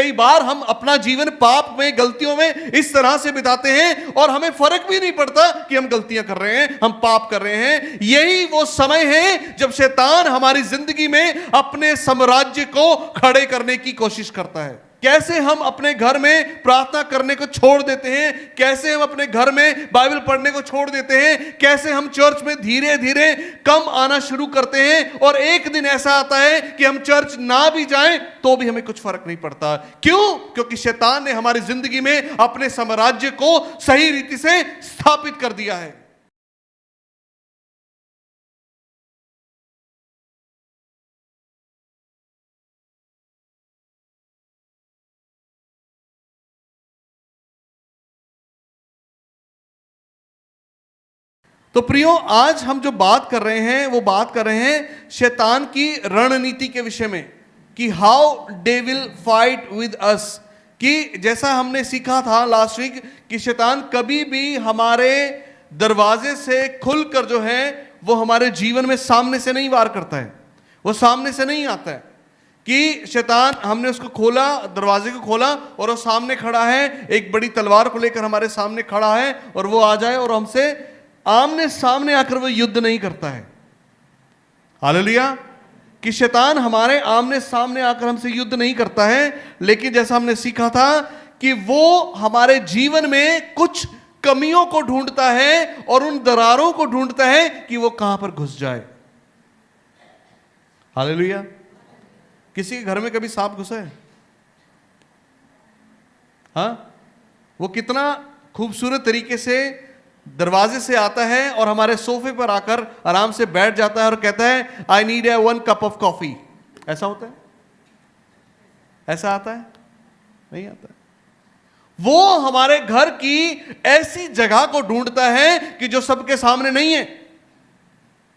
कई बार हम अपना जीवन पाप में, गलतियों में इस तरह से बिताते हैं और हमें फर्क भी नहीं पड़ता कि हम गलतियां कर रहे हैं, हम पाप कर रहे हैं। यही वो समय है जब शैतान हमारी जिंदगी में अपने साम्राज्य को खड़े करने की कोशिश करता है। कैसे हम अपने घर में प्रार्थना करने को छोड़ देते हैं, कैसे हम अपने घर में बाइबल पढ़ने को छोड़ देते हैं, कैसे हम चर्च में धीरे धीरे कम आना शुरू करते हैं और एक दिन ऐसा आता है कि हम चर्च ना भी जाएं तो भी हमें कुछ फर्क नहीं पड़ता। क्यों? क्योंकि शैतान ने हमारी जिंदगी में अपने साम्राज्य को सही रीति से स्थापित कर दिया है। तो प्रियो, आज हम जो बात कर रहे हैं वो बात कर रहे हैं शैतान की रणनीति के विषय में, कि how they will fight with us. कि जैसा हमने सीखा था लास्ट वीक कि शैतान कभी भी हमारे दरवाजे से खुलकर जो है वो हमारे जीवन में सामने से नहीं वार करता है, वो सामने से नहीं आता है। कि शैतान, हमने उसको खोला, दरवाजे को खोला और वो सामने खड़ा है, एक बड़ी तलवार को लेकर हमारे सामने खड़ा है और वो आ जाए और हमसे आमने सामने आकर वो युद्ध नहीं करता है। हालेलुया। कि शैतान हमारे आमने सामने आकर हमसे युद्ध नहीं करता है, लेकिन जैसा हमने सीखा था कि वो हमारे जीवन में कुछ कमियों को ढूंढता है और उन दरारों को ढूंढता है कि वो कहां पर घुस जाए। हालेलुया। किसी के घर में कभी सांप घुसा है? हाँ, वो कितना खूबसूरत तरीके से दरवाजे से आता है और हमारे सोफे पर आकर आराम से बैठ जाता है और कहता है I need a 1 cup of coffee. ऐसा होता है? ऐसा आता है? नहीं आता है। वो हमारे घर की ऐसी जगह को ढूंढता है कि जो सबके सामने नहीं है।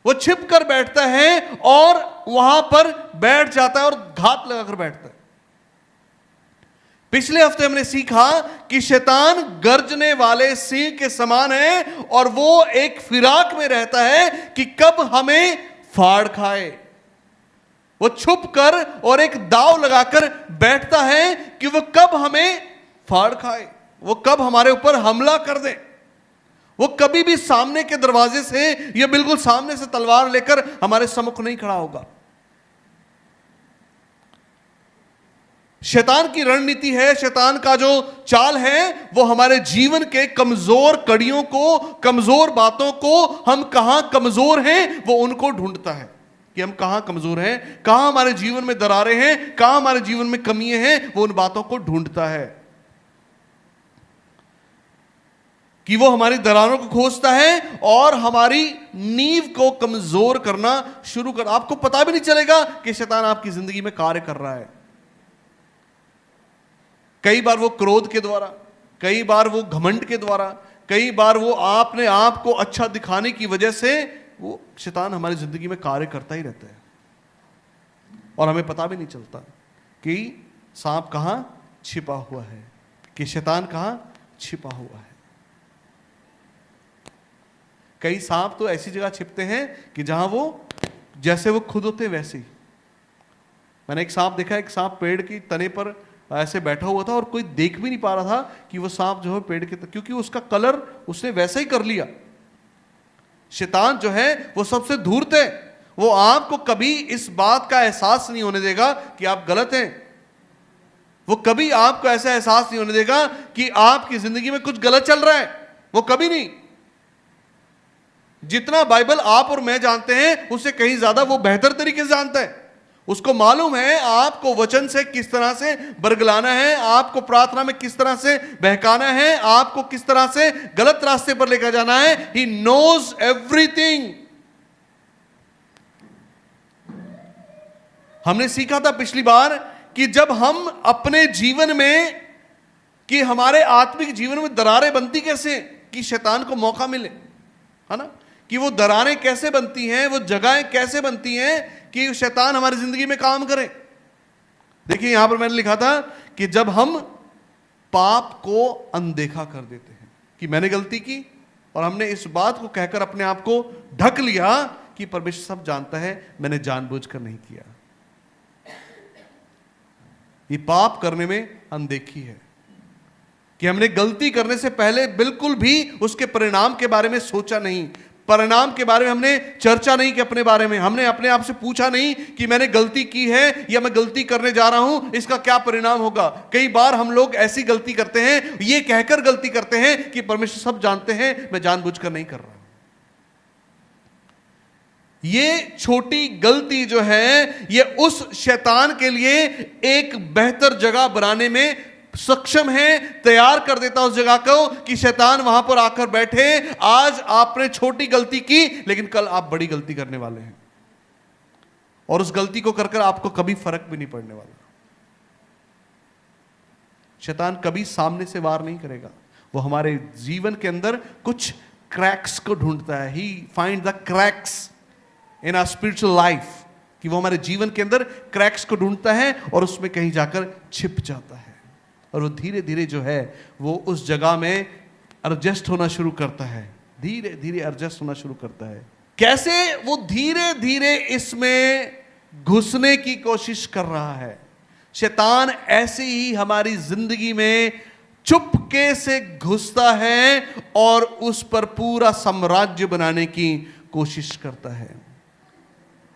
वो छिप कर बैठता है और वहां पर बैठ जाता है और घात लगाकर बैठता है। पिछले हफ्ते हमने सीखा कि शैतान गर्जने वाले सिंह के समान है और वो एक फिराक में रहता है कि कब हमें फाड़ खाए। वो छुप कर और एक दांव लगाकर बैठता है कि वो कब हमें फाड़ खाए, वो कब हमारे ऊपर हमला कर दे। वो कभी भी सामने के दरवाजे से या बिल्कुल सामने से तलवार लेकर हमारे सम्मुख नहीं खड़ा होगा। शैतान की रणनीति है, शैतान का जो चाल है, वो हमारे जीवन के कमजोर कड़ियों को, कमजोर बातों को, हम कहां कमजोर हैं वो उनको ढूंढता है कि हम कहां कमजोर हैं, कहां हमारे जीवन में दरारें हैं, कहां हमारे जीवन में कमियां हैं, वो उन बातों को ढूंढता है। कि वो हमारी दरारों को खोजता है और हमारी नींव को कमजोर करना शुरू कर। आपको पता भी नहीं चलेगा कि शैतान आपकी जिंदगी में कार्य कर रहा है। कई बार वो क्रोध के द्वारा, कई बार वो घमंड के द्वारा, कई बार वो आपने आप को अच्छा दिखाने की वजह से वो शैतान हमारी जिंदगी में कार्य करता ही रहता है और हमें पता भी नहीं चलता कि सांप कहां छिपा हुआ है, कि शैतान कहां छिपा हुआ है। कई सांप तो ऐसी जगह छिपते हैं कि जहां वो जैसे वो खुद होते वैसे ही। मैंने एक सांप देखा, एक सांप पेड़ की तने पर ऐसे बैठा हुआ था और कोई देख भी नहीं पा रहा था कि वो सांप जो है पेड़ के, क्योंकि उसका कलर उसने वैसा ही कर लिया। शैतान जो है वो सबसे धूर्त है, वो आपको कभी इस बात का एहसास नहीं होने देगा कि आप गलत हैं। वो कभी आपको ऐसा एहसास नहीं होने देगा कि आपकी जिंदगी में कुछ गलत चल रहा है, वो कभी नहीं। जितना बाइबल आप और मैं जानते हैं उससे कहीं ज्यादा वो बेहतर तरीके से जानता है। उसको मालूम है आपको वचन से किस तरह से बरगलाना है, आपको प्रार्थना में किस तरह से बहकाना है, आपको किस तरह से गलत रास्ते पर लेकर जाना है। He knows everything. हमने सीखा था पिछली बार कि जब हम अपने जीवन में, कि हमारे आत्मिक जीवन में दरारें बनती कैसे, कि शैतान को मौका मिले, है ना, कि वो दरारें कैसे बनती हैं, वो जगहें कैसे बनती हैं कि शैतान हमारी जिंदगी में काम करे। देखिए यहां पर मैंने लिखा था कि जब हम पाप को अनदेखा कर देते हैं कि मैंने गलती की और हमने इस बात को कहकर अपने आप को ढक लिया कि परमेश्वर सब जानता है, मैंने जानबूझकर नहीं किया। ये पाप करने में अनदेखी है कि हमने गलती करने से पहले बिल्कुल भी उसके परिणाम के बारे में सोचा नहीं, परिणाम के बारे में हमने चर्चा नहीं की अपने बारे में, हमने अपने आप से पूछा नहीं कि मैंने गलती की है या मैं गलती करने जा रहा हूं, इसका क्या परिणाम होगा। कई बार हम लोग ऐसी गलती करते हैं, ये कहकर गलती करते हैं कि परमेश्वर सब जानते हैं, मैं जानबूझकर नहीं कर रहा। ये छोटी गलती जो है ये उस शैतान के लिए एक बेहतर जगह बनाने में सक्षम है, तैयार कर देता उस जगह को कि शैतान वहां पर आकर बैठे। आज आपने छोटी गलती की, लेकिन कल आप बड़ी गलती करने वाले हैं, और उस गलती को कर आपको कभी फर्क भी नहीं पड़ने वाला। शैतान कभी सामने से वार नहीं करेगा, वो हमारे जीवन के अंदर कुछ क्रैक्स को ढूंढता है। He find the cracks in our spiritual life, कि वो हमारे जीवन के अंदर क्रैक्स को ढूंढता है और उसमें कहीं जाकर छिप जाता है, और वो धीरे धीरे जो है वो उस जगह में एडजस्ट होना शुरू करता है, धीरे धीरे एडजस्ट होना शुरू करता है। कैसे वो धीरे धीरे इसमें घुसने की कोशिश कर रहा है। शैतान ऐसे ही हमारी जिंदगी में चुपके से घुसता है और उस पर पूरा साम्राज्य बनाने की कोशिश करता है।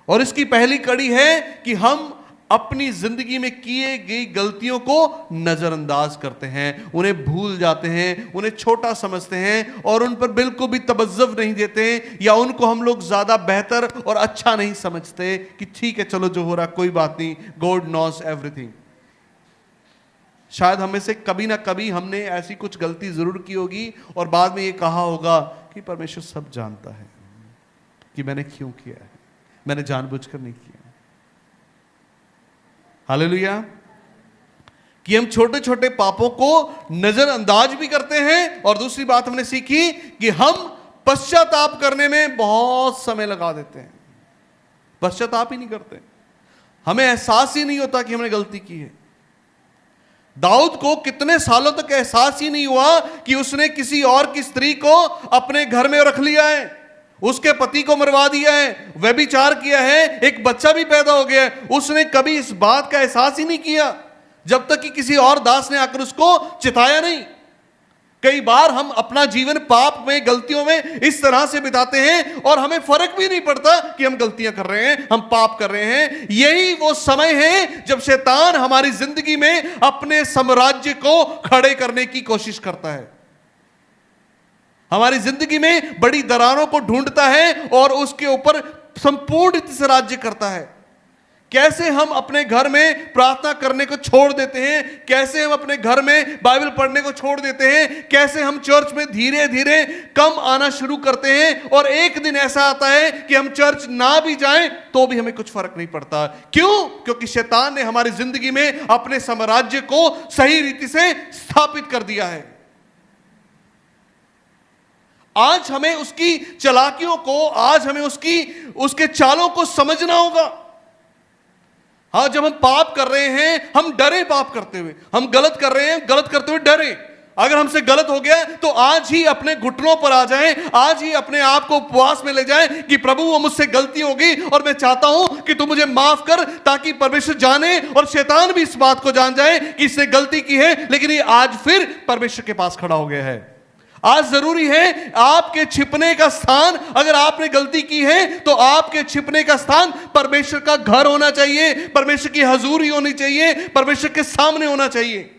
और इसकी पहली कड़ी है कि हम अपनी जिंदगी में किए गई गलतियों को नजरअंदाज करते हैं, उन्हें भूल जाते हैं, उन्हें छोटा समझते हैं और उन पर बिल्कुल भी तवज्जो नहीं देते, या उनको हम लोग ज्यादा बेहतर और अच्छा नहीं समझते कि ठीक है चलो जो हो रहा कोई बात नहीं, गॉड नोस एवरीथिंग। शायद हमें से कभी ना कभी हमने ऐसी कुछ गलती जरूर की होगी और बाद में ये कहा होगा कि परमेश्वर सब जानता है कि मैंने क्यों किया है, मैंने जानबूझकर नहीं किया। हालेलुया। कि हम छोटे छोटे पापों को नजरअंदाज भी करते हैं, और दूसरी बात हमने सीखी कि हम पश्चाताप करने में बहुत समय लगा देते हैं, पश्चाताप ही नहीं करते, हमें एहसास ही नहीं होता कि हमने गलती की है। दाऊद को कितने सालों तक एहसास ही नहीं हुआ कि उसने किसी और की स्त्री को अपने घर में रख लिया है, उसके पति को मरवा दिया है, व्यभिचार किया है, एक बच्चा भी पैदा हो गया है। उसने कभी इस बात का एहसास ही नहीं किया जब तक कि किसी और दास ने आकर उसको चिताया नहीं। कई बार हम अपना जीवन पाप में, गलतियों में इस तरह से बिताते हैं और हमें फर्क भी नहीं पड़ता कि हम गलतियां कर रहे हैं, हम पाप कर रहे हैं। यही वो समय है जब शैतान हमारी जिंदगी में अपने साम्राज्य को खड़े करने की कोशिश करता है, हमारी जिंदगी में बड़ी दरारों को ढूंढता है और उसके ऊपर संपूर्ण रीति से राज्य करता है। कैसे हम अपने घर में प्रार्थना करने को छोड़ देते हैं, कैसे हम अपने घर में बाइबल पढ़ने को छोड़ देते हैं, कैसे हम चर्च में धीरे धीरे कम आना शुरू करते हैं, और एक दिन ऐसा आता है कि हम चर्च ना भी जाएं तो भी हमें कुछ फर्क नहीं पड़ता। क्यों? क्योंकि शैतान ने हमारी जिंदगी में अपने साम्राज्य को सही रीति से स्थापित कर दिया है। आज हमें उसकी चालाकियों को, आज हमें उसके चालों को समझना होगा। हाँ, जब हम पाप कर रहे हैं हम डरे, पाप करते हुए हम गलत कर रहे हैं, गलत करते हुए डरे। अगर हमसे गलत हो गया तो आज ही अपने घुटनों पर आ जाएं, आज ही अपने आप को उपवास में ले जाएं कि प्रभु वो मुझसे गलती होगी और मैं चाहता हूं कि तू मुझे माफ कर, ताकि परमेश्वर जाने और शैतान भी इस बात को जान जाए कि इसने गलती की है, लेकिन ये आज फिर परमेश्वर के पास खड़ा हो गया है। आज जरूरी है आपके छिपने का स्थान, अगर आपने गलती की है तो आपके छिपने का स्थान परमेश्वर का घर होना चाहिए, परमेश्वर की हजूरी होनी चाहिए, परमेश्वर के सामने होना चाहिए।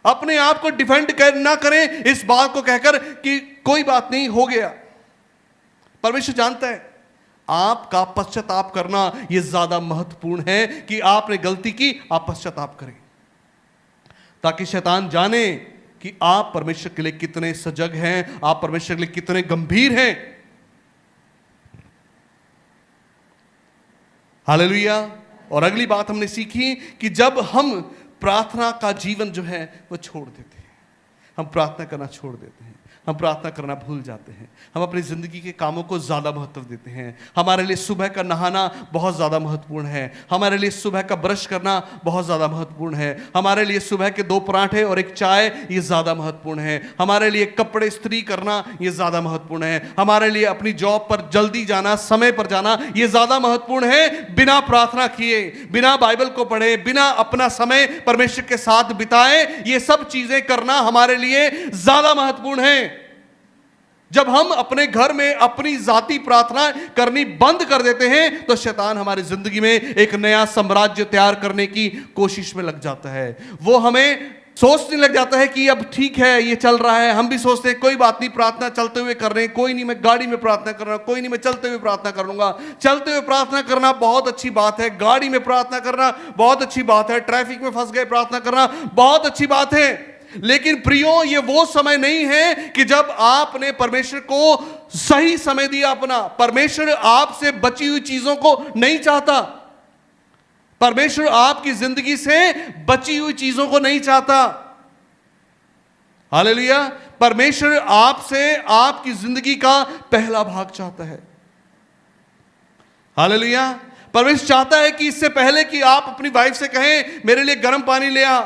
अपने आप को डिफेंड ना करें इस बात को कहकर कि कोई बात नहीं, हो गया। परमेश्वर जानता है आपका पश्चाताप करना यह ज्यादा महत्वपूर्ण है कि आपने गलती की, आप पश्चाताप करें, ताकि शैतान जाने कि आप परमेश्वर के लिए कितने सजग हैं, आप परमेश्वर के लिए कितने गंभीर हैं। हालेलुया। और अगली बात हमने सीखी कि जब हम प्रार्थना का जीवन जो है वो छोड़ देते हैं, हम प्रार्थना करना छोड़ देते हैं, हम प्रार्थना करना भूल जाते हैं। हम अपनी ज़िंदगी के कामों को ज़्यादा महत्व देते हैं। हमारे लिए सुबह का नहाना बहुत ज़्यादा महत्वपूर्ण है। हमारे लिए सुबह का ब्रश करना बहुत ज़्यादा महत्वपूर्ण है। हमारे लिए सुबह के 2 पराठे और 1 चाय ये ज़्यादा महत्वपूर्ण है। हमारे लिए कपड़े इस्त्री करना ये ज़्यादा महत्वपूर्ण है। हमारे लिए अपनी जॉब पर जल्दी जाना, समय पर जाना ये ज़्यादा महत्वपूर्ण है। बिना प्रार्थना किए, बिना बाइबल को पढ़े, बिना अपना समय परमेश्वर के साथ बिताए, ये सब चीज़ें करना हमारे लिए ज़्यादा महत्वपूर्ण है। जब हम अपने घर में अपनी जाती प्रार्थना करनी बंद कर देते हैं तो शैतान हमारी जिंदगी में एक नया साम्राज्य तैयार करने की कोशिश में लग जाता है। वो हमें सोचने लग जाता है कि अब ठीक है, ये चल रहा है, हम भी सोचते हैं कोई बात नहीं, प्रार्थना चलते हुए कर रहे हैं, कोई नहीं मैं गाड़ी में प्रार्थना कर रहा हूं, कोई नहीं मैं चलते हुए प्रार्थना करूंगा। चलते हुए प्रार्थना करना बहुत अच्छी बात है, गाड़ी में प्रार्थना करना बहुत अच्छी बात है, ट्रैफिक में फंस गए प्रार्थना करना बहुत अच्छी बात है। लेकिन प्रियो, ये वो समय नहीं है कि जब आपने परमेश्वर को सही समय दिया अपना। परमेश्वर आपसे बची हुई चीजों को नहीं चाहता। परमेश्वर आपकी जिंदगी से बची हुई चीजों को नहीं चाहता। हालेलुया। परमेश्वर आपसे आपकी जिंदगी का पहला भाग चाहता है। हालेलुया। परमेश्वर चाहता है कि इससे पहले कि आप अपनी वाइफ से कहें मेरे लिए गर्म पानी ले आ,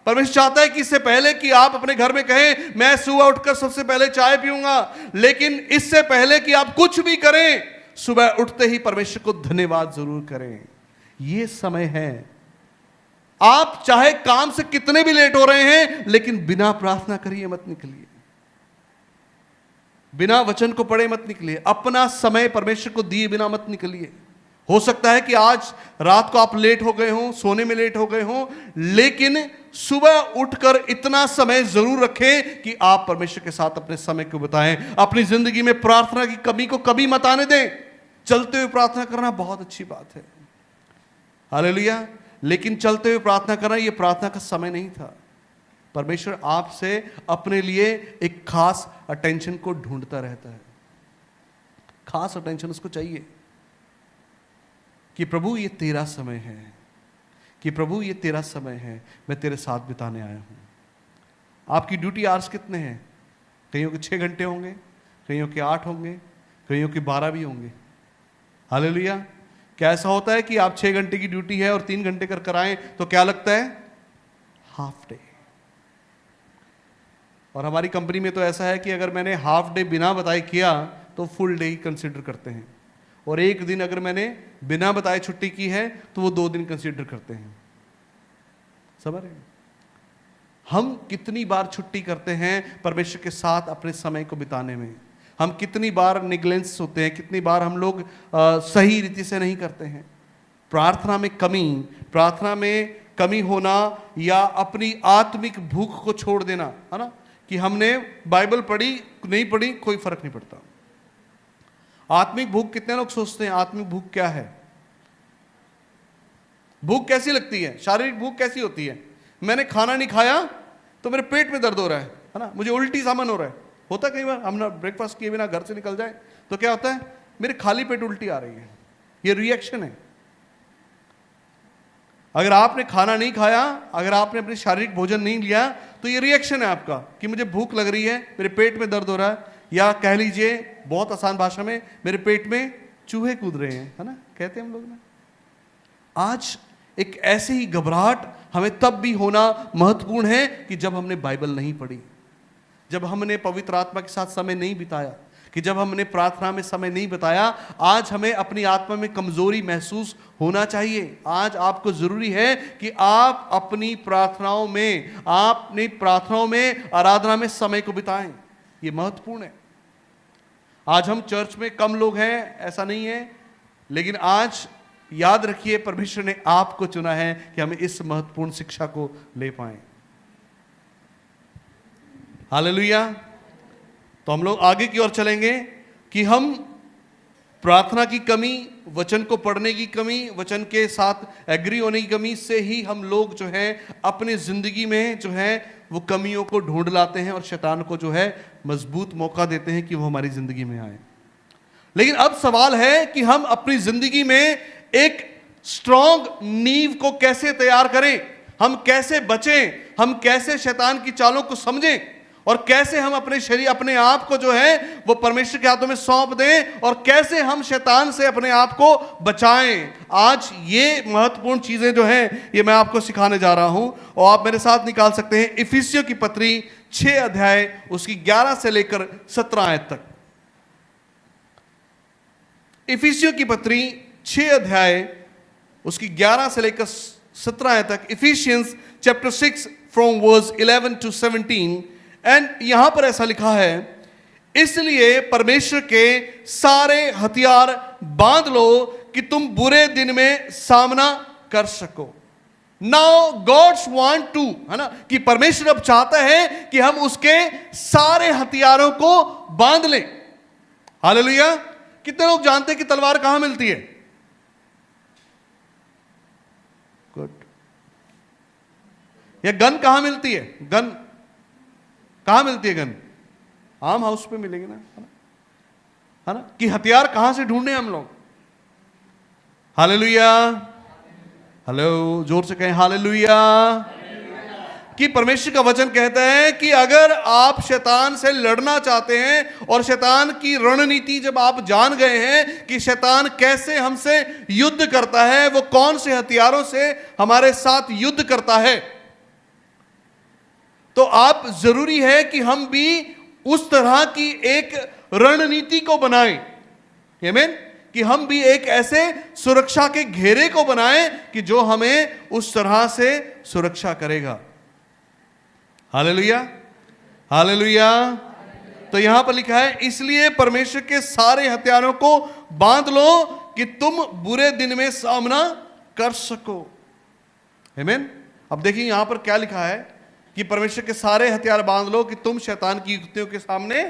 परमेश्वर चाहता है कि इससे पहले कि आप अपने घर में कहें मैं सुबह उठकर सबसे पहले चाय पीऊंगा, लेकिन इससे पहले कि आप कुछ भी करें, सुबह उठते ही परमेश्वर को धन्यवाद जरूर करें। यह समय है। आप चाहे काम से कितने भी लेट हो रहे हैं, लेकिन बिना प्रार्थना करिए मत निकलिए, बिना वचन को पढ़े मत निकलिए, अपना समय परमेश्वर को दिए बिना मत निकलिए। हो सकता है कि आज रात को आप लेट हो गए हों, सोने में लेट हो गए हों, लेकिन सुबह उठकर इतना समय जरूर रखें कि आप परमेश्वर के साथ अपने समय को बिताएं। अपनी जिंदगी में प्रार्थना की कमी को कभी मत आने दें। चलते हुए प्रार्थना करना बहुत अच्छी बात है, हालेलुया, लेकिन चलते हुए प्रार्थना करना यह प्रार्थना का समय नहीं था। परमेश्वर आपसे अपने लिए एक खास अटेंशन को ढूंढता रहता है। खास अटेंशन उसको चाहिए कि प्रभु ये तेरा समय है, कि प्रभु ये तेरा समय है, मैं तेरे साथ बिताने आया हूं। आपकी ड्यूटी आवर्स कितने हैं? कईयों के 6 घंटे होंगे, कईयों के 8 होंगे, कईयों के 12 भी होंगे। हालेलुया। क्या ऐसा होता है कि आप 6 घंटे की ड्यूटी है और 3 घंटे कर आए तो क्या लगता है? Half day. और हमारी कंपनी में तो ऐसा है कि अगर मैंने हाफ डे बिना बताए किया तो फुल डे ही कंसिडर करते हैं, और एक दिन अगर मैंने बिना बताए छुट्टी की है तो वो 2 दिन कंसीडर करते हैं। समझ रहे हैं? हम कितनी बार छुट्टी करते हैं परमेश्वर के साथ अपने समय को बिताने में। हम कितनी बार निग्लेंस होते हैं, कितनी बार हम लोग सही रीति से नहीं करते हैं। प्रार्थना में कमी होना या अपनी आत्मिक भूख को छोड़ देना, है ना, कि हमने बाइबल पढ़ी नहीं पढ़ी कोई फर्क नहीं पड़ता। आत्मिक भूख, कितने लोग सोचते हैं आत्मिक भूख क्या है? भूख कैसी लगती है? शारीरिक भूख कैसी होती है? मैंने खाना नहीं खाया तो मेरे पेट में दर्द हो रहा है ना, मुझे उल्टी सामान हो रहा है। होता कई बार हम ना ब्रेकफास्ट किए बिना घर से निकल जाए तो क्या होता है? मेरे खाली पेट उल्टी आ रही है। ये रिएक्शन है। अगर आपने खाना नहीं खाया, अगर आपने अपनी शारीरिक भोजन नहीं लिया, तो ये रिएक्शन है आपका कि मुझे भूख लग रही है, मेरे पेट में दर्द हो रहा है, या कह लीजिए बहुत आसान भाषा में मेरे पेट में चूहे कूद रहे हैं, है ना, कहते हैं हम लोग ना। आज एक ऐसे ही घबराहट हमें तब भी होना महत्वपूर्ण है कि जब हमने बाइबल नहीं पढ़ी, जब हमने पवित्र आत्मा के साथ समय नहीं बिताया, कि जब हमने प्रार्थना में समय नहीं बिताया। आज हमें अपनी आत्मा में कमजोरी महसूस होना चाहिए। आज आपको जरूरी है कि आप अपनी प्रार्थनाओं में आराधना में समय को बिताएं। ये महत्वपूर्ण है। आज हम चर्च में कम लोग हैं ऐसा नहीं है, लेकिन आज याद रखिए परमेश्वर ने आपको चुना है कि हम इस महत्वपूर्ण शिक्षा को ले पाएं। हालेलुया। तो हम लोग आगे की ओर चलेंगे कि हम प्रार्थना की कमी, वचन को पढ़ने की कमी, वचन के साथ एग्री होने की कमी से ही हम लोग जो है अपनी जिंदगी में जो है वो कमियों को ढूंढ लाते हैं और शैतान को जो है मजबूत मौका देते हैं कि वो हमारी जिंदगी में आए। लेकिन अब सवाल है कि हम अपनी जिंदगी में एक स्ट्रॉन्ग नींव को कैसे तैयार करें, हम कैसे बचें, हम कैसे शैतान की चालों को समझें और कैसे हम अपने शरीर अपने आप को जो है वो परमेश्वर के हाथों में सौंप दें और कैसे हम शैतान से अपने आप को बचाएं। आज ये महत्वपूर्ण चीजें जो हैं ये मैं आपको सिखाने जा रहा हूं और आप मेरे साथ निकाल सकते हैं इफिसियों की पत्री 6 अध्याय उसकी 11 से लेकर 17 आयत तक। इफिसियों की पत्री 6 अध्याय उसकी 11 से लेकर 17 आयत तक। Ephesians chapter 6 from verse 11 to 17। And यहां पर ऐसा लिखा है, इसलिए परमेश्वर के सारे हथियार बांध लो कि तुम बुरे दिन में सामना कर सको। नाउ गॉड्स वांट टू, है ना, कि परमेश्वर अब चाहता है कि हम उसके सारे हथियारों को बांध लें। हालेलुया। कितने लोग जानते हैं कि तलवार कहां मिलती है? गुड। या गन कहां मिलती है? गन कहां मिलती है? गन आम हाउस पे मिलेगी ना, है ना? कि हथियार कहां से ढूंढने हम लोग? हालेलुया। हेलो, जोर से कहें हालेलुया। कि परमेश्वर का वचन कहता है कि अगर आप शैतान से लड़ना चाहते हैं और शैतान की रणनीति जब आप जान गए हैं कि शैतान कैसे हमसे युद्ध करता है, वो कौन से हथियारों से हमारे साथ युद्ध करता है, तो आप जरूरी है कि हम भी उस तरह की एक रणनीति को बनाएं। आमीन। कि हम भी एक ऐसे सुरक्षा के घेरे को बनाएं कि जो हमें उस तरह से सुरक्षा करेगा। Hallelujah, hallelujah. तो यहां पर लिखा है, इसलिए परमेश्वर के सारे हथियारों को बांध लो कि तुम बुरे दिन में सामना कर सको। आमीन। अब देखिए यहां पर क्या लिखा है कि परमेश्वर के सारे हथियार बांध लो कि तुम शैतान की युक्तियों के सामने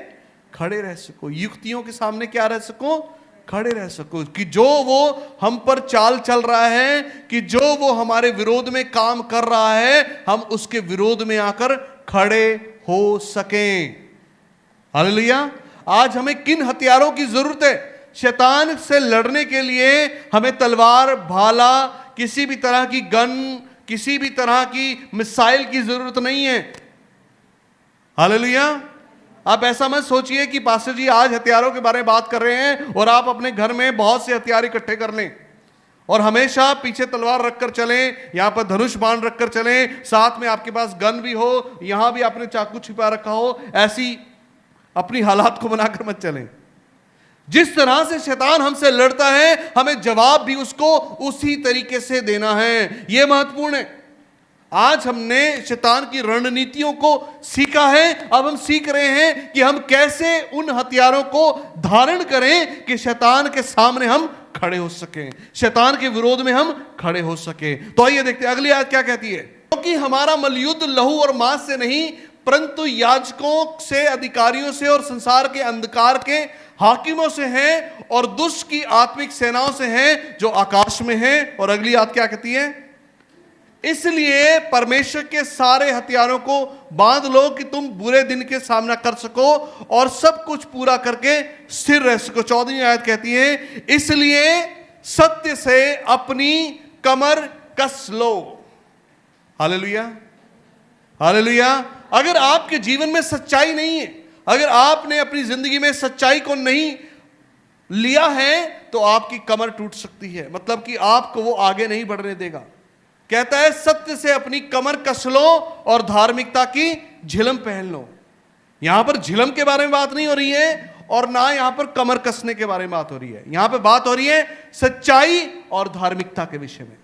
खड़े रह सको। युक्तियों के सामने क्या रह सको? खड़े रह सको। कि जो वो हम पर चाल चल रहा है, कि जो वो हमारे विरोध में काम कर रहा है, हम उसके विरोध में आकर खड़े हो सकें। हालेलुया। आज हमें किन हथियारों की जरूरत है? शैतान से लड़ने के लिए हमें तलवार, भाला, किसी भी तरह की गन, किसी भी तरह की मिसाइल की जरूरत नहीं है। हालेलुया। आप ऐसा मत सोचिए कि पास्टर जी आज हथियारों के बारे में बात कर रहे हैं और आप अपने घर में बहुत से हथियार इकट्ठे कर लें और हमेशा पीछे तलवार रखकर चलें, यहां पर धनुष बाण रखकर चलें, साथ में आपके पास गन भी हो, यहां भी आपने चाकू छिपा रखा हो। ऐसी अपनी हालात को बनाकर मत चलें। जिस तरह से शैतान हमसे लड़ता है, हमें जवाब भी उसको उसी तरीके से देना है। यह महत्वपूर्ण है। आज हमने शैतान की रणनीतियों को सीखा है, अब हम सीख रहे हैं कि हम कैसे उन हथियारों को धारण करें कि शैतान के सामने हम खड़े हो सकें, शैतान के विरोध में हम खड़े हो सके। तो आइए देखते हैं अगली आयत क्या कहती है। क्योंकि हमारा मलयुद्ध लहू और मांस से नहीं परंतु याजकों से, अधिकारियों से और संसार के अंधकार के हाकिमों से है और दुष्ट की आत्मिक सेनाओं से है जो आकाश में है। और अगली आयत क्या कहती है? इसलिए परमेश्वर के सारे हथियारों को बांध लो कि तुम बुरे दिन के सामना कर सको और सब कुछ पूरा करके स्थिर रह सको। 14वीं आयत कहती है, इसलिए सत्य से अपनी कमर कस लो। Hallelujah, hallelujah. अगर आपके जीवन में सच्चाई नहीं है, अगर आपने अपनी जिंदगी में सच्चाई को नहीं लिया है, तो आपकी कमर टूट सकती है। मतलब कि आपको वो आगे नहीं बढ़ने देगा। कहता है सत्य से अपनी कमर कस लो और धार्मिकता की झिलम पहन लो। यहां पर झिलम के बारे में बात नहीं हो रही है और ना यहां पर कमर कसने के बारे में बात हो रही है। यहां पर बात हो रही है सच्चाई और धार्मिकता के विषय में।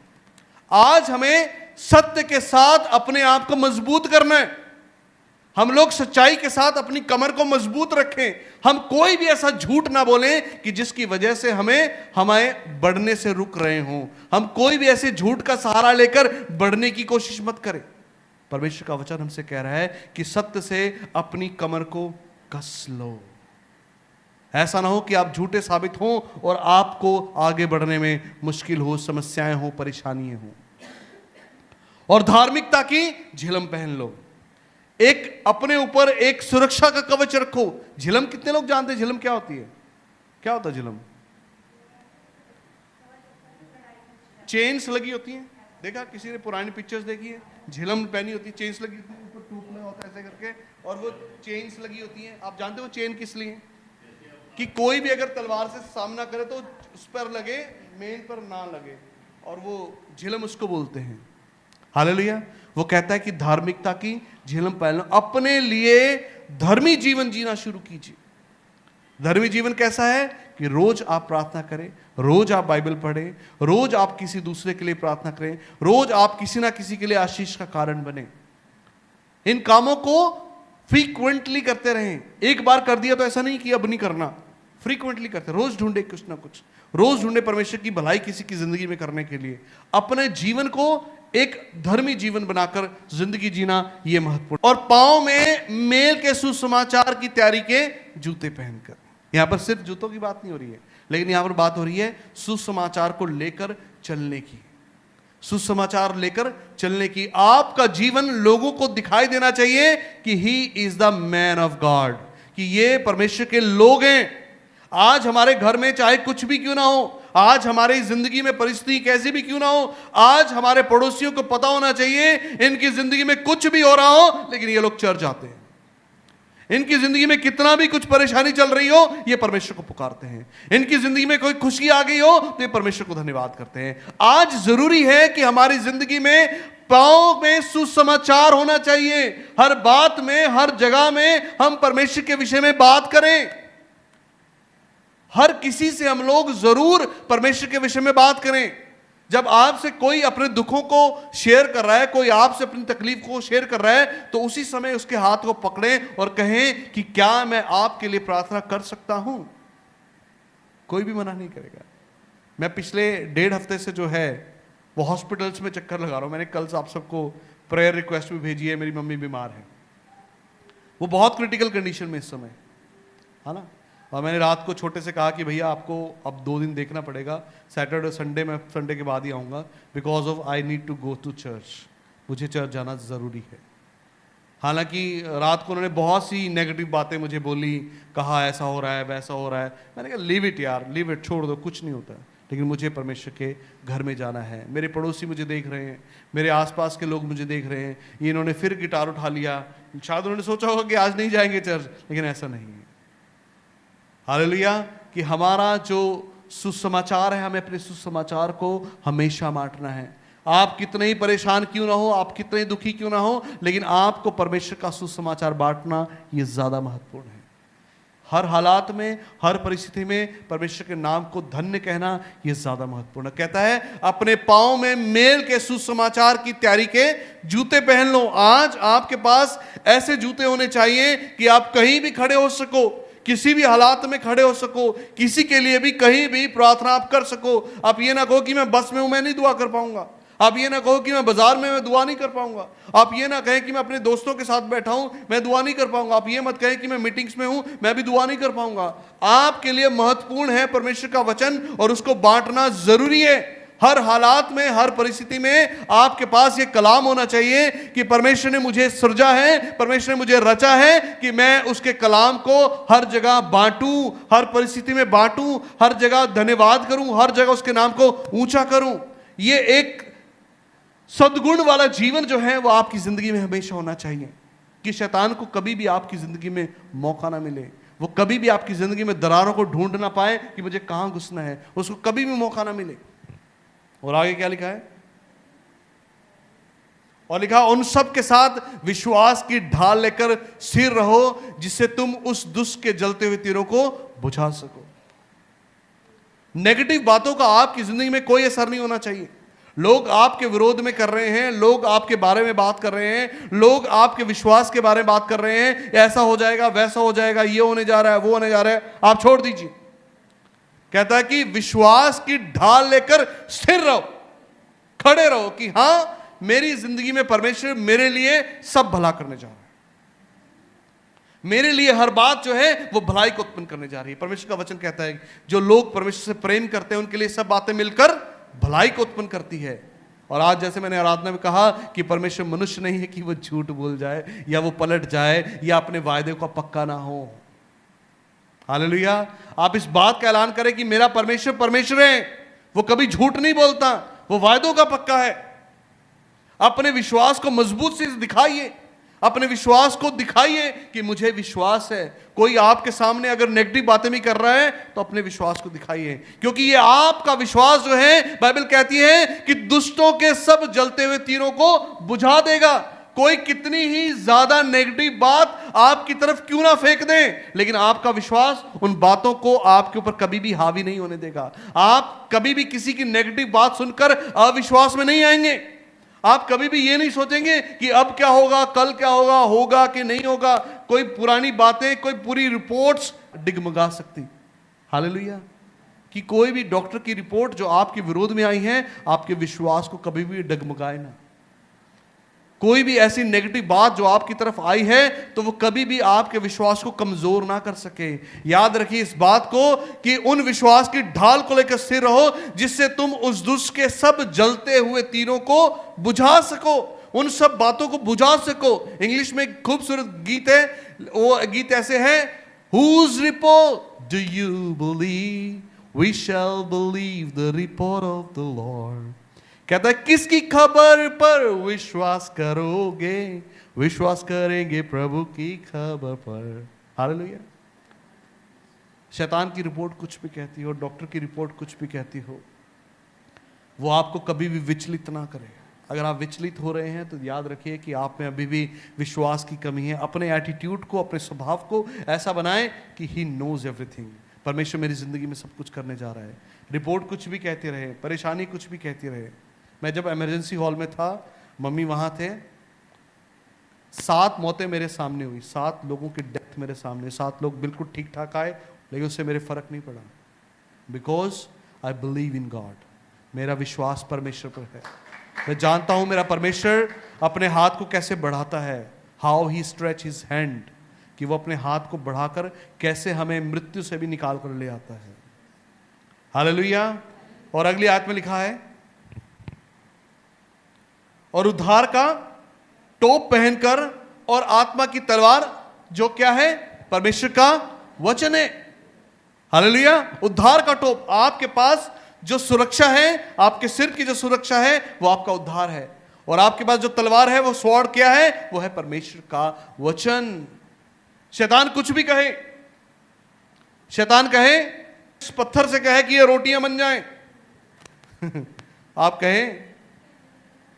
आज हमें सत्य के साथ अपने आप को मजबूत करना है। हम लोग सच्चाई के साथ अपनी कमर को मजबूत रखें। हम कोई भी ऐसा झूठ ना बोलें कि जिसकी वजह से हमें बढ़ने से रुक रहे हों। हम कोई भी ऐसे झूठ का सहारा लेकर बढ़ने की कोशिश मत करें। परमेश्वर का वचन हमसे कह रहा है कि सत्य से अपनी कमर को कस लो। ऐसा ना हो कि आप झूठे साबित हों और आपको आगे बढ़ने में मुश्किल हो, समस्याएं हो, परेशानियां हो। और धार्मिकता की झिलम पहन लो। एक अपने ऊपर एक सुरक्षा का कवच रखो। झिलम कितने लोग जानते हैं झिलम क्या होती है? क्या होता है झिलम? चेन्स लगी होती हैं। देखा किसी ने पुरानी पिक्चर्स देखी है? झिलम पहनी होती है, चेन्स लगी होती है, ऊपर टूटना होता है ऐसे करके, और वो चेन्स लगी होती हैं। आप जानते हो चेन किस लिए? कि कोई भी अगर तलवार से सामना करे तो उस पर लगे, मेन पर ना लगे, और वो झिलम उसको बोलते हैं। हालेलुया। वो कहता है कि धार्मिकता की झिलम पहन लो, अपने लिए धर्मी जीवन जीना शुरू कीजिए। धर्मी जीवन कैसा है? कि रोज आप प्रार्थना करें, रोज आप बाइबल पढ़ें, रोज आप किसी दूसरे के लिए प्रार्थना करें, रोज आप किसी ना किसी के लिए आशीष का कारण बने। इन कामों को फ्रीक्वेंटली करते रहें। एक बार कर दिया तो ऐसा नहीं कि अब नहीं करना, फ्रीक्वेंटली करते, रोज ढूंढे कुछ ना कुछ, रोज ढूंढे परमेश्वर की भलाई किसी की जिंदगी में करने के लिए। अपने जीवन को एक धर्मी जीवन बनाकर जिंदगी जीना, यह महत्वपूर्ण। और पांव में मेल के सुसमाचार की तैयारी के जूते पहनकर। यहां पर सिर्फ जूतों की बात नहीं हो रही है, लेकिन यहां पर बात हो रही है सुसमाचार को लेकर चलने की, सुसमाचार लेकर चलने की। आपका जीवन लोगों को दिखाई देना चाहिए कि he is the man of God, कि ये परमेश्वर के लोग हैं। आज हमारे घर में चाहे कुछ भी क्यों ना हो, आज हमारी जिंदगी में परिस्थिति कैसी भी क्यों ना हो, आज हमारे पड़ोसियों को पता होना चाहिए इनकी जिंदगी में कुछ भी हो रहा हो, लेकिन ये लोग चर्च आते हैं। इनकी जिंदगी में कितना भी कुछ परेशानी चल रही हो, ये परमेश्वर को पुकारते हैं। इनकी जिंदगी में कोई खुशी आ गई हो तो ये परमेश्वर को धन्यवाद करते हैं। आज जरूरी है कि हमारी जिंदगी में पांव में सुसमाचार होना चाहिए। हर बात में, हर जगह में हम परमेश्वर के विषय में बात करें। हर किसी से हम लोग जरूर परमेश्वर के विषय में बात करें। जब आपसे कोई अपने दुखों को शेयर कर रहा है, कोई आपसे अपनी तकलीफ को शेयर कर रहा है, तो उसी समय उसके हाथ को पकड़ें और कहें कि क्या मैं आपके लिए प्रार्थना कर सकता हूं। कोई भी मना नहीं करेगा। मैं पिछले 1.5 हफ्ते से जो है वो हॉस्पिटल्स में चक्कर लगा रहा हूं। मैंने कल आप सबको प्रेयर रिक्वेस्ट भी भेजी है। मेरी मम्मी बीमार है, वो बहुत क्रिटिकल कंडीशन में इस समय, है ना। और मैंने रात को छोटे से कहा कि भैया आपको अब 2 दिन देखना पड़ेगा, सैटरडे संडे, मैं संडे के बाद ही आऊँगा, because of I need to go to church, मुझे चर्च जाना ज़रूरी है। हालांकि रात को उन्होंने बहुत सी नेगेटिव बातें मुझे बोली, कहा ऐसा हो रहा है, वैसा हो रहा है। मैंने कहा लीव इट यार, लीव इट, छोड़ दो, कुछ नहीं होता। लेकिन मुझे परमेश्वर के घर में जाना है। मेरे पड़ोसी मुझे देख रहे हैं, मेरे आसपास के लोग मुझे देख रहे हैं। ये इन्होंने फिर गिटार उठा लिया, शायद उन्होंने सोचा होगा कि आज नहीं जाएंगे चर्च, लेकिन ऐसा नहीं है। हालेलुया। कि हमारा जो सुसमाचार है, हमें अपने सुसमाचार को हमेशा बांटना है। आप कितने ही परेशान क्यों ना हो, आप कितने ही दुखी क्यों ना हो, लेकिन आपको परमेश्वर का सुसमाचार बांटना ये ज्यादा महत्वपूर्ण है। हर हालात में, हर परिस्थिति में परमेश्वर के नाम को धन्य कहना यह ज्यादा महत्वपूर्ण है। कहता है अपने पांव में मेल के सुसमाचार की तैयारी के जूते पहन लो। आज आपके पास ऐसे जूते होने चाहिए कि आप कहीं भी खड़े हो सको, किसी भी हालात में खड़े हो सको, किसी के लिए भी कहीं भी प्रार्थना आप कर सको। आप ये ना कहो कि मैं बस में हूं, मैं नहीं दुआ कर पाऊंगा। आप ये ना कहो कि मैं बाजार में मैं दुआ नहीं कर पाऊंगा। आप ये ना कहें कि मैं अपने दोस्तों के साथ बैठा हूं, मैं दुआ नहीं कर पाऊंगा। आप ये मत कहें कि मैं मीटिंग्स में हूं, मैं भी दुआ नहीं कर पाऊंगा। आपके लिए महत्वपूर्ण है परमेश्वर का वचन, और उसको बांटना जरूरी है। हर हालात में, हर परिस्थिति में आपके पास ये कलाम होना चाहिए कि परमेश्वर ने मुझे सृजा है, परमेश्वर ने मुझे रचा है कि मैं उसके कलाम को हर जगह बांटूं, हर परिस्थिति में बांटूं, हर जगह धन्यवाद करूं, हर जगह उसके नाम को ऊंचा करूं। ये एक सद्गुण वाला जीवन जो है वो आपकी जिंदगी में हमेशा होना चाहिए, कि शैतान को कभी भी आपकी जिंदगी में मौका ना मिले। वो कभी भी आपकी जिंदगी में दरारों को ढूंढ ना पाए कि मुझे कहां घुसना है, उसको कभी भी मौका ना मिले। और आगे क्या लिखा है? और लिखा उन सब के साथ विश्वास की ढाल लेकर स्थिर रहो, जिससे तुम उस दुष्ट के जलते हुए तीरों को बुझा सको। नेगेटिव बातों का आपकी जिंदगी में कोई असर नहीं होना चाहिए। लोग आपके विरोध में कर रहे हैं, लोग आपके बारे में बात कर रहे हैं, लोग आपके विश्वास के बारे में बात कर रहे हैं, ऐसा हो जाएगा, वैसा हो जाएगा, ये होने जा रहा है, वो होने जा रहा है, आप छोड़ दीजिए। कहता है कि विश्वास की ढाल लेकर स्थिर रहो, खड़े रहो कि हां मेरी जिंदगी में परमेश्वर मेरे लिए सब भला करने जा रहा है, मेरे लिए हर बात जो है वो भलाई को उत्पन्न करने जा रही है। परमेश्वर का वचन कहता है जो लोग परमेश्वर से प्रेम करते हैं उनके लिए सब बातें मिलकर भलाई को उत्पन्न करती है। और आज जैसे मैंने आराधना में कहा कि परमेश्वर मनुष्य नहीं है कि वो झूठ बोल जाए या वो पलट जाए या अपने वायदे का पक्का ना हो। हालेलुया। आप इस बात का ऐलान करें कि मेरा परमेश्वर परमेश्वर है, वो कभी झूठ नहीं बोलता, वो वायदों का पक्का है। अपने विश्वास को मजबूत से दिखाइए, अपने विश्वास को दिखाइए कि मुझे विश्वास है। कोई आपके सामने अगर नेगेटिव बातें भी कर रहा है तो अपने विश्वास को दिखाइए, क्योंकि ये आपका विश्वास जो है, बाइबल कहती है कि दुष्टों के सब जलते हुए तीरों को बुझा देगा। कोई कितनी ही ज्यादा नेगेटिव बात आपकी तरफ क्यों ना फेंक दे, लेकिन आपका विश्वास उन बातों को आपके ऊपर कभी भी हावी नहीं होने देगा। आप कभी भी किसी की नेगेटिव बात सुनकर अविश्वास में नहीं आएंगे। आप कभी भी ये नहीं सोचेंगे कि अब क्या होगा, कल क्या होगा, होगा कि नहीं होगा। कोई पुरानी बातें, कोई पूरी रिपोर्ट्स डिगमगा सकती, हालेलुया, कि कोई भी डॉक्टर की रिपोर्ट जो आपके विरोध में आई है, आपके विश्वास को कभी भी डगमगाए ना। कोई भी ऐसी नेगेटिव बात जो आपकी तरफ आई है, तो वो कभी भी आपके विश्वास को कमजोर ना कर सके। याद रखिए इस बात को कि उन विश्वास की ढाल को लेकर स्थिर रहो, जिससे तुम उस दुष्ट के सब जलते हुए तीरों को बुझा सको, उन सब बातों को बुझा सको। इंग्लिश में एक खूबसूरत गीत है, वो गीत ऐसे है, Whose report do you believe? We shall believe the report of the Lord. कहता है किसकी खबर पर विश्वास करोगे? विश्वास करेंगे प्रभु की खबर पर। हालेलुया। शैतान की रिपोर्ट कुछ भी कहती हो, डॉक्टर की रिपोर्ट कुछ भी कहती हो, वो आपको कभी भी विचलित ना करे। अगर आप विचलित हो रहे हैं तो याद रखिए कि आप में अभी भी विश्वास की कमी है। अपने एटीट्यूड को, अपने स्वभाव को ऐसा बनाएं कि ही नोज एवरीथिंग। परमेश्वर मेरी जिंदगी में सब कुछ करने जा रहा है। रिपोर्ट कुछ भी कहती रहे, परेशानी कुछ भी कहती रहे। मैं जब इमरजेंसी हॉल में था, मम्मी वहां थे, 7 मौतें मेरे सामने हुई, 7 लोगों की डेथ मेरे सामने। 7 लोग बिल्कुल ठीक ठाक आए, लेकिन उससे मेरे फर्क नहीं पड़ा, because I believe in God. मेरा विश्वास परमेश्वर पर है। मैं जानता हूं मेरा परमेश्वर अपने हाथ को कैसे बढ़ाता है, how he stretch his hand, कि वो अपने हाथ को बढ़ाकर कैसे हमें मृत्यु से भी निकाल कर ले आता है। हालेलुया। और अगली आयत में लिखा है, और उद्धार का टोप पहनकर और आत्मा की तलवार जो क्या है, परमेश्वर का वचन है। हालेलुया। उद्धार का टोप, आपके पास जो सुरक्षा है, आपके सिर की जो सुरक्षा है, वो आपका उद्धार है। और आपके पास जो तलवार है, वो स्वॉर्ड क्या है, वो है परमेश्वर का वचन। शैतान कुछ भी कहे, शैतान कहे इस पत्थर से कहे कि ये रोटियां बन जाएं आप कहें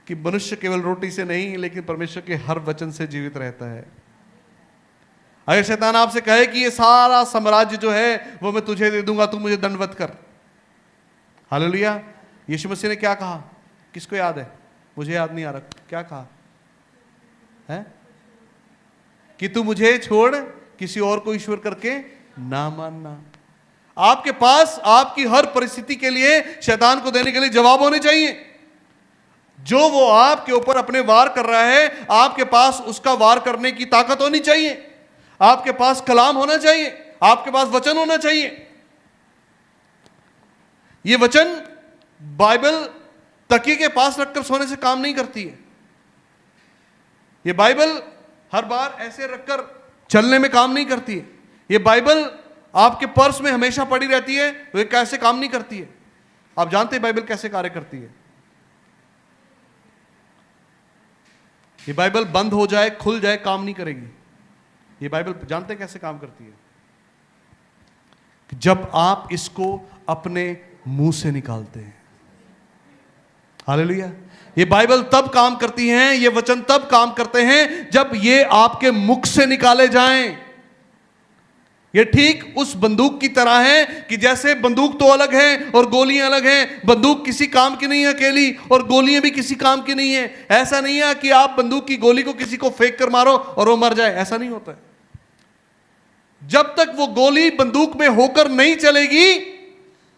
कि मनुष्य केवल रोटी से नहीं, लेकिन परमेश्वर के हर वचन से जीवित रहता है। अगर शैतान आपसे कहे कि ये सारा साम्राज्य जो है वो मैं तुझे दे दूंगा, तू मुझे दंडवत कर। हालेलुया। यीशु मसीह ने क्या कहा, किसको याद है? मुझे याद नहीं आ रहा, क्या कहा है? कि तू मुझे छोड़ किसी और को ईश्वर करके ना मानना। आपके पास आपकी हर परिस्थिति के लिए शैतान को देने के लिए जवाब होने चाहिए। जो वो आपके ऊपर अपने वार कर रहा है, आपके पास उसका वार करने की ताकत होनी चाहिए। आपके पास कलाम होना चाहिए, आपके पास वचन होना चाहिए। ये वचन बाइबल तकिए के पास रखकर सोने से काम नहीं करती है। ये बाइबल हर बार ऐसे रखकर चलने में काम नहीं करती है। ये बाइबल आपके पर्स में हमेशा पड़ी रहती है, तो ये कैसे काम नहीं करती है? आप जानते हैं बाइबल कैसे कार्य करती है? ये बाइबल बंद हो जाए, खुल जाए, काम नहीं करेगी। ये बाइबल जानते हैं कैसे काम करती है? जब आप इसको अपने मुंह से निकालते हैं। हालेलुया। ये बाइबल तब काम करती हैं, ये वचन तब काम करते हैं जब ये आपके मुख से निकाले जाएं। ये ठीक उस बंदूक की तरह है कि जैसे बंदूक तो अलग है और गोलियां अलग हैं। बंदूक किसी काम की नहीं है अकेली, और गोलियां भी किसी काम की नहीं है। ऐसा नहीं है कि आप बंदूक की गोली को किसी को फेंक कर मारो और वो मर जाए, ऐसा नहीं होता है। जब तक वो गोली बंदूक में होकर नहीं चलेगी,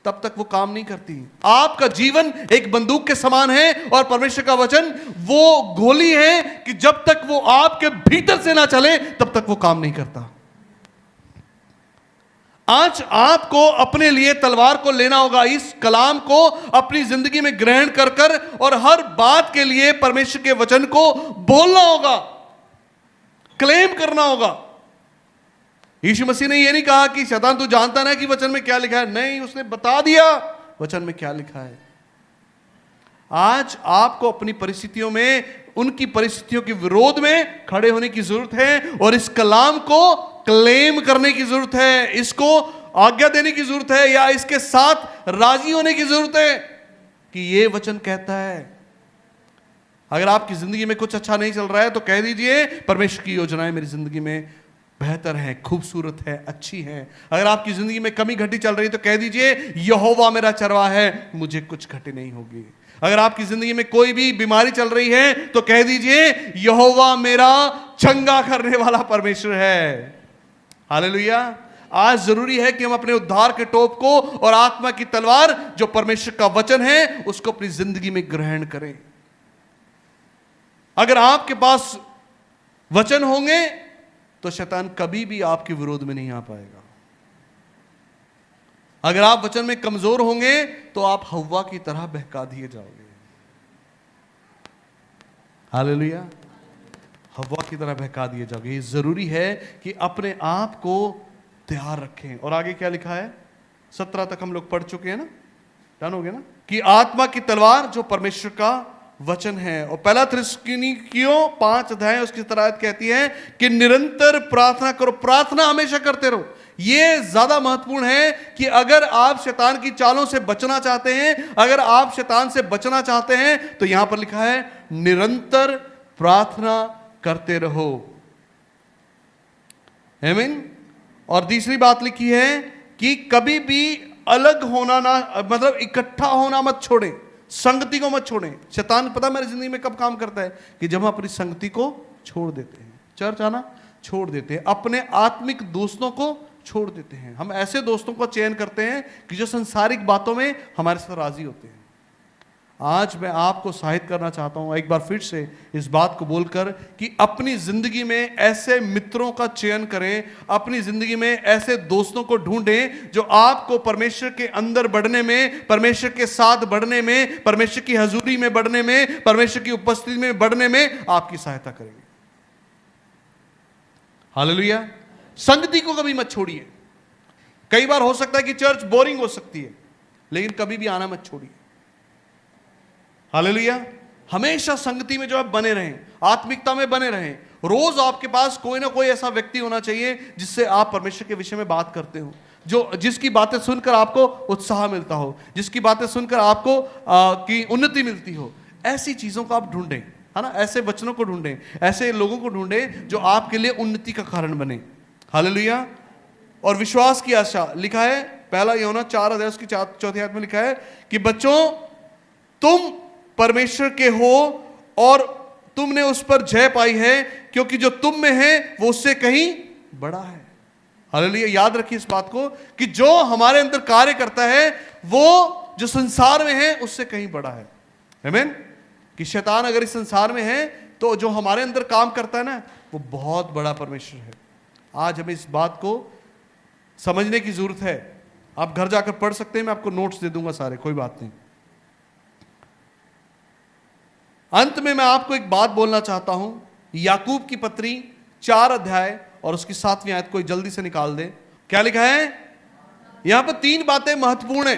तब तक वो काम नहीं करती। आपका जीवन एक बंदूक के समान है, और परमेश्वर का वचन वो गोली है कि जब तक वो आपके भीतर से ना चले, तब तक वो काम नहीं करता। आज आपको अपने लिए तलवार को लेना होगा, इस कलाम को अपनी जिंदगी में ग्रहण कर कर, और हर बात के लिए परमेश्वर के वचन को बोलना होगा, क्लेम करना होगा। यीशु मसीह ने यह नहीं कहा कि शैतान तू जानता ना कि वचन में क्या लिखा है। नहीं, उसने बता दिया वचन में क्या लिखा है। आज आपको अपनी परिस्थितियों में उनकी परिस्थितियों के विरोध में खड़े होने की जरूरत है और इस कलाम को क्लेम करने की जरूरत है, इसको आज्ञा देने की जरूरत है या इसके साथ राजी होने की जरूरत है कि ये वचन कहता है। अगर आपकी जिंदगी में कुछ अच्छा नहीं चल रहा है तो कह दीजिए परमेश्वर की योजनाएं मेरी जिंदगी में बेहतर है, खूबसूरत है, अच्छी है। अगर आपकी जिंदगी में कमी घटी चल रही है तो कह दीजिए यहोवा मेरा चरवाहा है, मुझे कुछ घटी नहीं होगी। अगर आपकी जिंदगी में कोई भी बीमारी चल रही है तो कह दीजिए यहोवा मेरा चंगा करने वाला परमेश्वर है। हालेलुया। आज जरूरी है कि हम अपने उद्धार के टोप को और आत्मा की तलवार जो परमेश्वर का वचन है उसको अपनी जिंदगी में ग्रहण करें। अगर आपके पास वचन होंगे तो शैतान कभी भी आपके विरोध में नहीं आ पाएगा। अगर आप वचन में कमजोर होंगे तो आप हव्वा की तरह बहका दिए जाओगे। हालेलुया। हव्वा की तरह बहका दिए जाओगे। ये जरूरी है कि अपने आप को तैयार रखें। और आगे क्या लिखा है, 17 तक हम लोग पढ़ चुके हैं ना, डन हो गया ना, कि आत्मा की तलवार जो परमेश्वर का वचन है। और पहला थिस्सलुनीकियों 5 अध्याय उसकी तरायत कहती है कि निरंतर प्रार्थना करो, प्रार्थना हमेशा करते रहो। यह ज्यादा महत्वपूर्ण है कि अगर आप शैतान की चालों से बचना चाहते हैं, अगर आप शैतान से बचना चाहते हैं तो यहां पर लिखा है निरंतर प्रार्थना करते रहो। आमीन। और दूसरी बात लिखी है कि कभी भी अलग होना ना, मतलब इकट्ठा होना मत छोड़ें, संगति को मत छोड़ें। शैतान पता मेरी जिंदगी में कब काम करता है कि जब हम अपनी संगति को छोड़ देते हैं, चर्च आना छोड़ देते हैं, अपने आत्मिक दोस्तों को छोड़ देते हैं। हम ऐसे दोस्तों का चयन करते हैं कि जो संसारिक बातों में हमारे साथ राजी होते हैं। आज मैं आपको सहायता करना चाहता हूं एक बार फिर से इस बात को बोलकर कि अपनी जिंदगी में ऐसे मित्रों का चयन करें, अपनी जिंदगी में ऐसे दोस्तों को ढूंढें जो आपको परमेश्वर के अंदर बढ़ने में, परमेश्वर के साथ बढ़ने में, परमेश्वर की हजूरी में बढ़ने में, परमेश्वर की उपस्थिति में बढ़ने में आपकी सहायता करेंगे। हालेलुया। संगति को कभी मत छोड़िए। कई बार हो सकता है कि चर्च बोरिंग हो सकती है, लेकिन कभी भी आना मत छोड़िए। हालेलुया। हमेशा संगति में जो आप बने रहें, आत्मिकता में बने रहें। रोज आपके पास कोई ना कोई ऐसा व्यक्ति होना चाहिए जिससे आप परमेश्वर के विषय में बात करते हो, जो जिसकी बातें सुनकर आपको उत्साह मिलता हो, जिसकी बातें सुनकर आपको की उन्नति मिलती हो। ऐसी चीजों को आप ढूंढें, है ना, ऐसे वचनों को ढूंढें, ऐसे लोगों को ढूंढें जो आपके लिए उन्नति का कारण बने। हालेलुया। और विश्वास की आशा लिखा है, पहला यूहन्ना 4 अध्याय उसकी 4 आयत में लिखा है कि बच्चों तुम परमेश्वर के हो और तुमने उस पर जय पाई है, क्योंकि जो तुम में है वो उससे कहीं बड़ा है। हालेलुया। याद रखिए इस बात को कि जो हमारे अंदर कार्य करता है वो जो संसार में है उससे कहीं बड़ा है। आमीन। कि शैतान अगर इस संसार में है तो जो हमारे अंदर काम करता है ना, वो बहुत बड़ा परमेश्वर है। आज हमें इस बात को समझने की जरूरत है। आप घर जाकर पढ़ सकते हैं, मैं आपको नोट्स दे दूंगा सारे, कोई बात नहीं। अंत में मैं आपको एक बात बोलना चाहता हूं। याकूब की पत्री 4 अध्याय और उसकी 7वीं आयत को जल्दी से निकाल दे। क्या लिखा है यहां पर? 3 बातें महत्वपूर्ण है।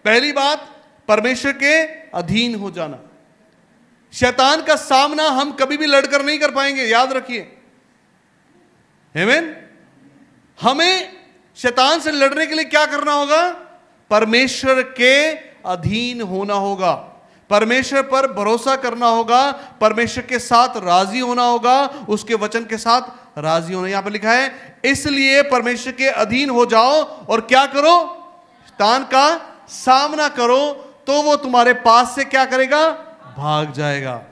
पहली बात, परमेश्वर के अधीन हो जाना। शैतान का सामना हम कभी भी लड़कर नहीं कर पाएंगे, याद रखिए। आमीन। हमें शैतान से लड़ने के लिए क्या करना होगा? परमेश्वर के अधीन होना होगा, परमेश्वर पर भरोसा करना होगा, परमेश्वर के साथ राजी होना होगा, उसके वचन के साथ राजी होना। यहां पर लिखा है इसलिए परमेश्वर के अधीन हो जाओ और क्या करो? शैतान का सामना करो, तो वो तुम्हारे पास से क्या करेगा? भाग जाएगा।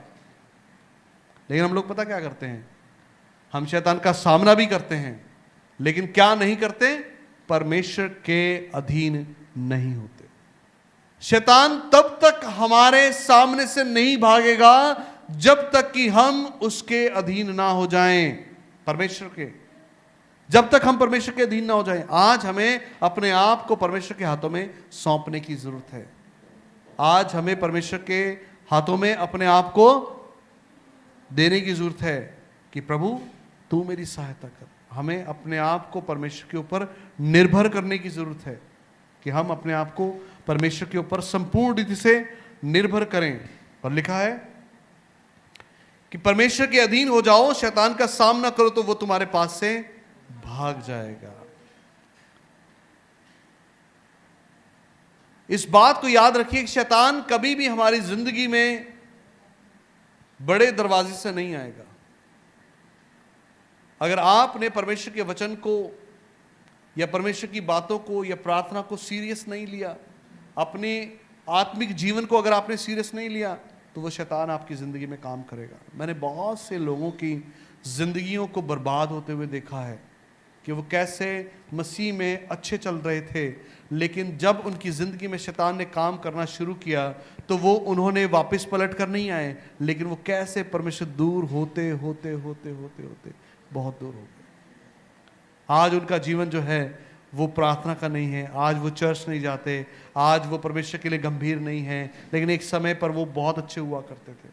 लेकिन हम लोग पता क्या करते हैं? हम शैतान का सामना भी करते हैं, लेकिन क्या नहीं करते? परमेश्वर के अधीन नहीं होते। शैतान तब तक हमारे सामने से नहीं भागेगा जब तक कि हम उसके अधीन ना हो जाएं, परमेश्वर के। जब तक हम परमेश्वर के अधीन ना हो जाएं। आज हमें अपने आप को परमेश्वर के हाथों में सौंपने की जरूरत है। आज हमें परमेश्वर के हाथों में अपने आप को देने की जरूरत है कि प्रभु तू मेरी सहायता कर। हमें अपने आप को परमेश्वर के ऊपर निर्भर करने की जरूरत है कि हम अपने आप को परमेश्वर के ऊपर संपूर्ण रीति से निर्भर करें। और लिखा है कि परमेश्वर के अधीन हो जाओ, शैतान का सामना करो तो वो तुम्हारे पास से भाग जाएगा। इस बात को याद रखिए कि शैतान कभी भी हमारी जिंदगी में बड़े दरवाजे से नहीं आएगा। अगर आपने परमेश्वर के वचन को या परमेश्वर की बातों को या प्रार्थना को सीरियस नहीं लिया, अपने आत्मिक जीवन को अगर आपने सीरियस नहीं लिया, तो वो शैतान आपकी ज़िंदगी में काम करेगा। मैंने बहुत से लोगों की ज़िंदगियों को बर्बाद होते हुए देखा है कि वो कैसे मसीह में अच्छे चल रहे थे, लेकिन जब उनकी ज़िंदगी में शैतान ने काम करना शुरू किया तो वो उन्होंने वापस पलट कर नहीं आए, लेकिन वो कैसे परमेश्वर दूर होते होते होते होते होते बहुत दूर हो गए। आज उनका जीवन जो है वो प्रार्थना का नहीं है, आज वो चर्च नहीं जाते, आज वो परमेश्वर के लिए गंभीर नहीं है, लेकिन एक समय पर वो बहुत अच्छे हुआ करते थे,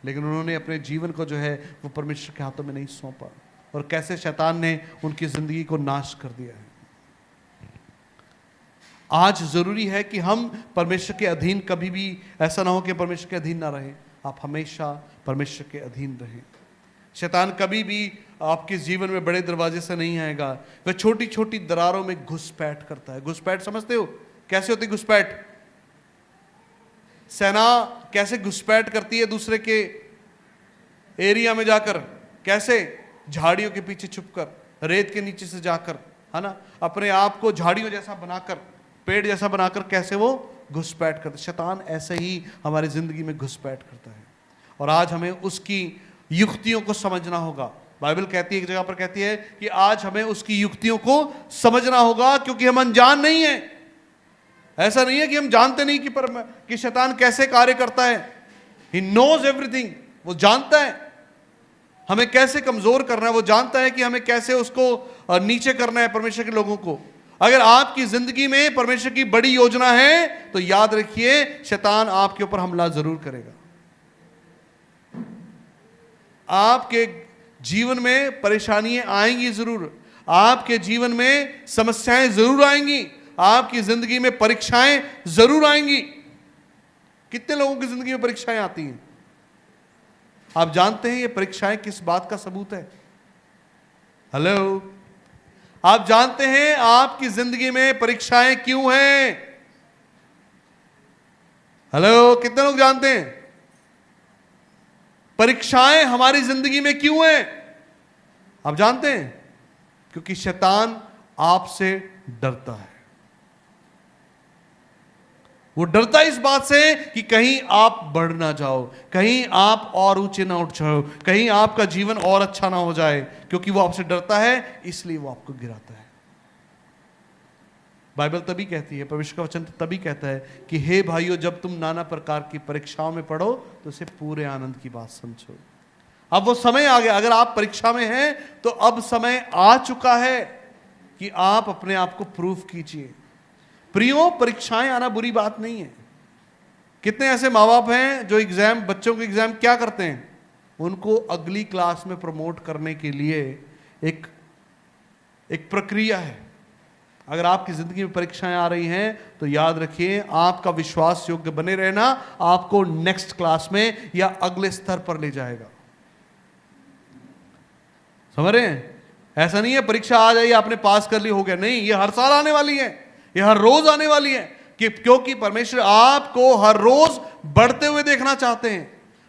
लेकिन उन्होंने अपने जीवन को जो है वो परमेश्वर के हाथों में नहीं सौंपा, और कैसे शैतान ने उनकी ज़िंदगी को नाश कर दिया है। आज ज़रूरी है कि हम परमेश्वर के अधीन, कभी भी ऐसा ना हो कि परमेश्वर के अधीन ना रहें। आप हमेशा परमेश्वर के अधीन रहें। शैतान कभी भी आपके जीवन में बड़े दरवाजे से नहीं आएगा, वह छोटी छोटी दरारों में घुसपैठ करता है। घुसपैठ समझते हो कैसे होती घुसपैठ? सेना कैसे घुसपैठ करती है दूसरे के एरिया में जाकर, कैसे? झाड़ियों के पीछे छुपकर, रेत के नीचे से जाकर, है ना, अपने आप को झाड़ियों जैसा बनाकर, पेड़ जैसा बनाकर कैसे वो घुसपैठ करता है। शैतान ऐसे ही हमारी जिंदगी में घुसपैठ करता है, और आज हमें उसकी युक्तियों को समझना होगा। बाइबल कहती है, एक जगह पर कहती है कि आज हमें उसकी युक्तियों को समझना होगा, क्योंकि हम अनजान नहीं है। ऐसा नहीं है कि हम जानते नहीं कि शैतान कैसे कार्य करता है। ही नोज एवरीथिंग, वो जानता है हमें कैसे कमजोर करना है, वो जानता है कि हमें कैसे उसको नीचे करना है परमेश्वर के लोगों को। अगर आपकी जिंदगी में परमेश्वर की बड़ी योजना है तो याद रखिए शैतान आपके ऊपर हमला जरूर करेगा। आपके जीवन में परेशानियां आएंगी जरूर, आपके जीवन में समस्याएं जरूर आएंगी, आपकी जिंदगी में परीक्षाएं जरूर आएंगी। कितने लोगों की जिंदगी में परीक्षाएं आती हैं? आप जानते हैं ये परीक्षाएं किस बात का सबूत है? हेलो, आप जानते हैं आपकी जिंदगी में परीक्षाएं क्यों हैं? हेलो, कितने लोग जानते हैं परीक्षाएं हमारी जिंदगी में क्यों हैं? आप जानते हैं? क्योंकि शैतान आपसे डरता है। वो डरता है इस बात से कि कहीं आप बढ़ ना जाओ, कहीं आप और ऊंचे ना उठ जाओ, कहीं आपका जीवन और अच्छा ना हो जाए। क्योंकि वो आपसे डरता है, इसलिए वो आपको गिराता है। बाइबल तभी कहती है, परमेश्वर का वचन तभी कहता है कि हे भाइयों, जब तुम नाना प्रकार की परीक्षाओं में पढ़ो तो उसे पूरे आनंद की बात समझो। अब वो समय आ गया। अगर आप परीक्षा में हैं तो अब समय आ चुका है कि आप अपने आप को प्रूफ कीजिए। प्रियो, परीक्षाएं आना बुरी बात नहीं है। कितने ऐसे माँ बाप हैं जो बच्चों के एग्जाम क्या करते हैं? उनको अगली क्लास में प्रमोट करने के लिए एक प्रक्रिया है। अगर आपकी जिंदगी में परीक्षाएं आ रही हैं तो याद रखिए, आपका विश्वास योग्य बने रहना आपको नेक्स्ट क्लास में या अगले स्तर पर ले जाएगा। समझ रहे हैं? ऐसा नहीं है परीक्षा आ जाइए आपने पास कर ली हो गया। नहीं, ये हर साल आने वाली है, ये हर रोज आने वाली है। क्योंकि परमेश्वर आपको हर रोज बढ़ते हुए देखना चाहते हैं।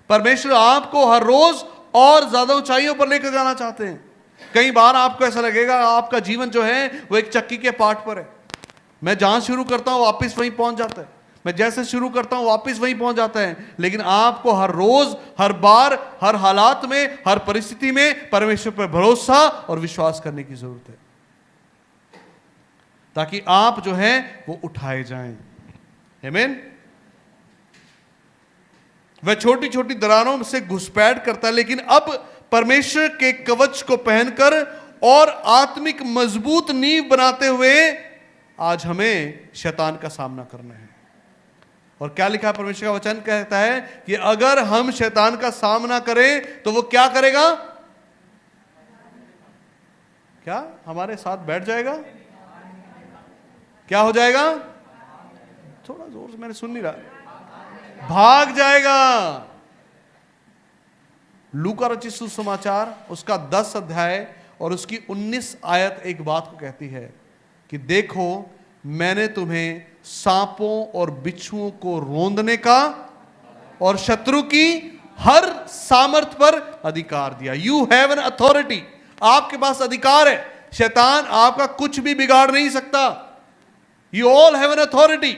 परमेश्वर आपको हर रोज और ज्यादा ऊंचाइयों पर लेकर जाना चाहते हैं। कई बार आपको ऐसा लगेगा आपका जीवन जो है वो एक चक्की के पार्ट पर है। मैं जहां शुरू करता हूं वापस वहीं पहुंच जाता है, मैं जैसे शुरू करता हूं वापस वहीं पहुंच जाता है। लेकिन आपको हर रोज, हर बार, हर हालात में, हर परिस्थिति में परमेश्वर पर भरोसा और विश्वास करने की जरूरत है, ताकि आप जो है वो उठाए जाएं। आमीन। वह छोटी छोटी दरारों से घुसपैठ करता है, लेकिन अब परमेश्वर के कवच को पहनकर और आत्मिक मजबूत नींव बनाते हुए आज हमें शैतान का सामना करना है। और क्या लिखा है? परमेश्वर का वचन कहता है कि अगर हम शैतान का सामना करें तो वो क्या करेगा? क्या हमारे साथ बैठ जाएगा? क्या हो जाएगा? थोड़ा जोर से, मैंने सुन नहीं रहा। भाग जाएगा। लूका रचित सुसमाचार उसका 10 अध्याय और उसकी 19 आयत एक बात को कहती है कि देखो मैंने तुम्हें सांपों और बिच्छुओं को रोंदने का और शत्रु की हर सामर्थ पर अधिकार दिया। यू हैव एन अथॉरिटी, आपके पास अधिकार है। शैतान आपका कुछ भी बिगाड़ नहीं सकता। You all have an authority,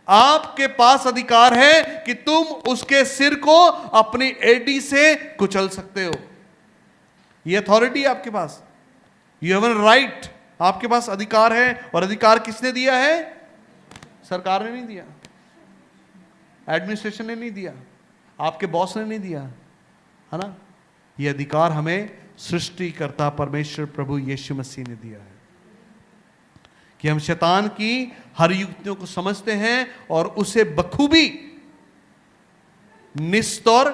आपके पास अधिकार है कि तुम उसके सिर को अपनी एडी से कुचल सकते हो। यह अथॉरिटी आपके पास, यू हैव एन राइट, आपके पास अधिकार है। और अधिकार किसने दिया है? सरकार ने नहीं दिया, एडमिनिस्ट्रेशन ने नहीं दिया, आपके बॉस ने नहीं दिया, है ना। यह अधिकार हमें सृष्टिकर्ता परमेश्वर प्रभु यीशु मसीह ने दिया है कि हम शैतान की हर युक्तियों को समझते हैं और उसे बखूबी निस्तौर,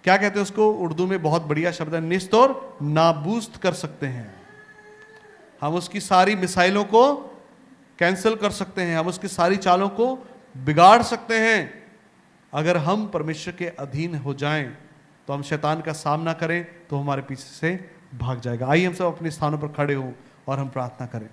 क्या कहते हैं उसको उर्दू में, बहुत बढ़िया शब्द है, निस्तौर नाबूस्त कर सकते हैं। हम उसकी सारी मिसाइलों को कैंसिल कर सकते हैं, हम उसकी सारी चालों को बिगाड़ सकते हैं। अगर हम परमेश्वर के अधीन हो जाएं तो हम शैतान का सामना करें तो हमारे पीछे से भाग जाएगा। आइए हम सब अपने स्थानों पर खड़े हों और हम प्रार्थना करें।